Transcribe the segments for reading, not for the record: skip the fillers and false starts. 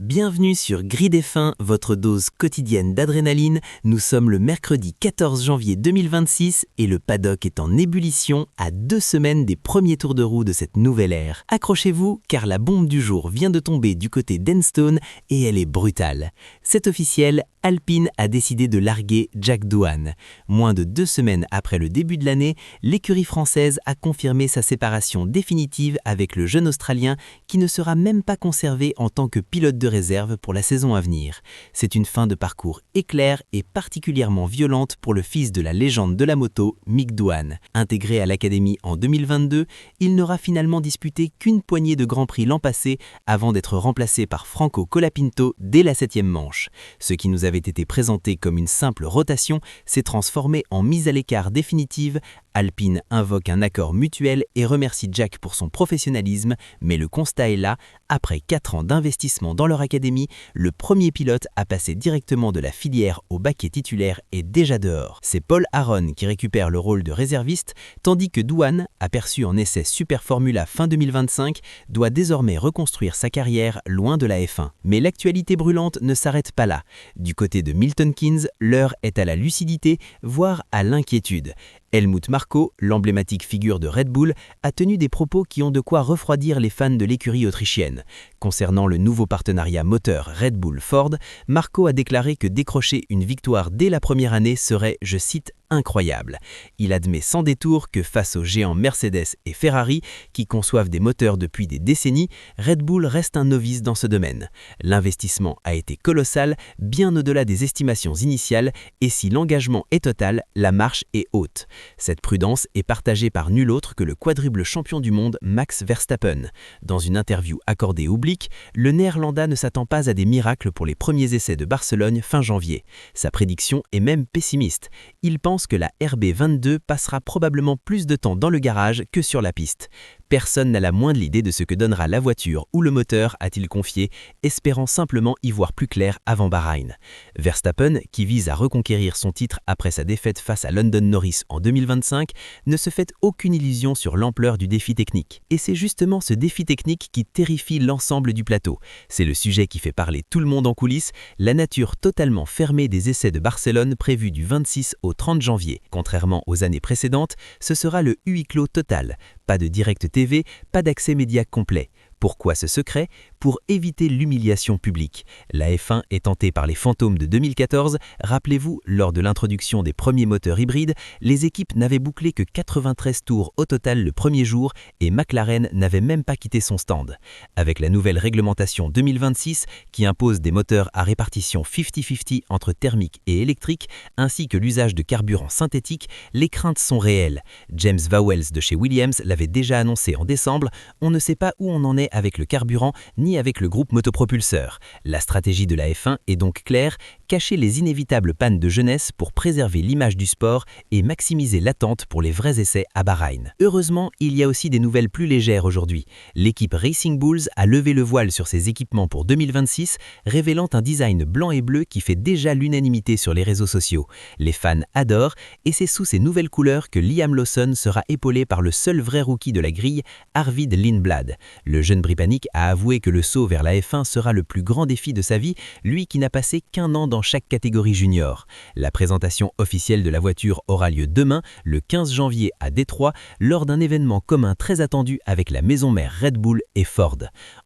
Bienvenue sur Grid F1, votre dose quotidienne d'adrénaline. Nous sommes le mercredi 14 janvier 2026 et le paddock est en ébullition à 2 semaines des premiers tours de roue de cette nouvelle ère. Accrochez-vous car la bombe du jour vient de tomber du côté d'Enstone et elle est brutale. C'est officiel, Alpine a décidé de larguer Jack Doohan. Moins de 2 semaines après le début de l'année, l'écurie française a confirmé sa séparation définitive avec le jeune Australien qui ne sera même pas conservé en tant que pilote de réserve pour la saison à venir. C'est une fin de parcours éclair et particulièrement violente pour le fils de la légende de la moto, Mick Doohan. Intégré à l'académie en 2022, il n'aura finalement disputé qu'une poignée de Grands Prix l'an passé avant d'être remplacé par Franco Colapinto dès la 7e manche. Ce qui nous avait été présenté comme une simple rotation s'est transformé en mise à l'écart définitive. Alpine invoque un accord mutuel et remercie Jack pour son professionnalisme, mais le constat est là, après 4 ans d'investissement dans leur académie, le premier pilote à passer directement de la filière au baquet titulaire est déjà dehors. C'est Paul Aron qui récupère le rôle de réserviste, tandis que Doohan, aperçu en essai Super Formula fin 2025, doit désormais reconstruire sa carrière loin de la F1. Mais l'actualité brûlante ne s'arrête pas là. Du côté de Milton Keynes, l'heure est à la lucidité, voire à l'inquiétude. Helmut Marko, l'emblématique figure de Red Bull, a tenu des propos qui ont de quoi refroidir les fans de l'écurie autrichienne. Concernant le nouveau partenariat moteur Red Bull-Ford, Marko a déclaré que décrocher une victoire dès la première année serait, je cite, incroyable. Il admet sans détour que face aux géants Mercedes et Ferrari, qui conçoivent des moteurs depuis des décennies, Red Bull reste un novice dans ce domaine. L'investissement a été colossal, bien au-delà des estimations initiales, et si l'engagement est total, la marche est haute. Cette prudence est partagée par nul autre que le quadruple champion du monde Max Verstappen. Dans une interview accordée au Blick, le Néerlandais ne s'attend pas à des miracles pour les premiers essais de Barcelone fin janvier. Sa prédiction est même pessimiste. Il pense que la RB22 passera probablement plus de temps dans le garage que sur la piste. Personne n'a la moindre idée de ce que donnera la voiture ou le moteur, a-t-il confié, espérant simplement y voir plus clair avant Bahreïn. Verstappen, qui vise à reconquérir son titre après sa défaite face à London Norris en 2025, ne se fait aucune illusion sur l'ampleur du défi technique. Et c'est justement ce défi technique qui terrifie l'ensemble du plateau. C'est le sujet qui fait parler tout le monde en coulisses, la nature totalement fermée des essais de Barcelone prévus du 26 au 30 janvier. Contrairement aux années précédentes, ce sera le huis clos total. Pas de direct TV, pas d'accès média complet. Pourquoi ce secret? Pour éviter l'humiliation publique. La F1 est tentée par les fantômes de 2014. Rappelez-vous, lors de l'introduction des premiers moteurs hybrides, les équipes n'avaient bouclé que 93 tours au total le premier jour et McLaren n'avait même pas quitté son stand. Avec la nouvelle réglementation 2026 qui impose des moteurs à répartition 50-50 entre thermique et électrique, ainsi que l'usage de carburant synthétique, les craintes sont réelles. James Vowles de chez Williams l'avait déjà annoncé en décembre, on ne sait pas où on en est avec le carburant ni avec le groupe motopropulseur. La stratégie de la F1 est donc claire, cacher les inévitables pannes de jeunesse pour préserver l'image du sport et maximiser l'attente pour les vrais essais à Bahreïn. Heureusement, il y a aussi des nouvelles plus légères aujourd'hui. L'équipe Racing Bulls a levé le voile sur ses équipements pour 2026, révélant un design blanc et bleu qui fait déjà l'unanimité sur les réseaux sociaux. Les fans adorent et c'est sous ces nouvelles couleurs que Liam Lawson sera épaulé par le seul vrai rookie de la grille, Arvid Lindblad. Le jeune britannique a avoué que le saut vers la F1 sera le plus grand défi de sa vie, lui qui n'a passé qu'1 an dans chaque catégorie junior. La présentation officielle de la voiture aura lieu demain, le 15 janvier à Détroit, lors d'un événement commun très attendu avec la maison mère Red Bull et Ford.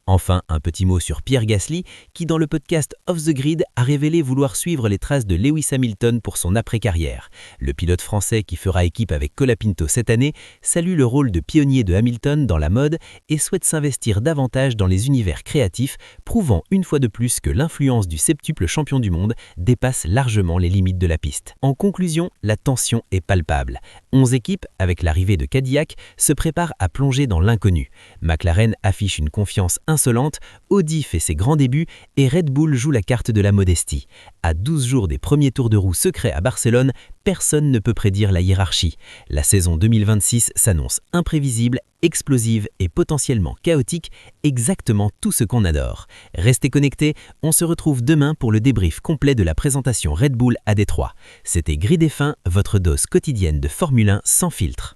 Enfin, un petit mot sur Pierre Gasly, qui dans le podcast Off the Grid a révélé vouloir suivre les traces de Lewis Hamilton pour son après-carrière. Le pilote français qui fera équipe avec Colapinto cette année salue le rôle de pionnier de Hamilton dans la mode et souhaite s'investir davantage dans les univers créatifs, prouvant une fois de plus que l'influence du septuple champion du monde dépasse largement les limites de la piste. En conclusion, la tension est palpable. 11 équipes, avec l'arrivée de Cadillac, se préparent à plonger dans l'inconnu. McLaren affiche une confiance insolente, Audi fait ses grands débuts et Red Bull joue la carte de la modestie. À 12 jours des premiers tours de roue secrets à Barcelone, personne ne peut prédire la hiérarchie. La saison 2026 s'annonce imprévisible, explosive et potentiellement chaotique, exactement tout ce qu'on adore. Restez connectés, on se retrouve demain pour le débrief complet de la présentation Red Bull à Détroit. C'était Grid F1, votre dose quotidienne de Formule 1 sans filtre.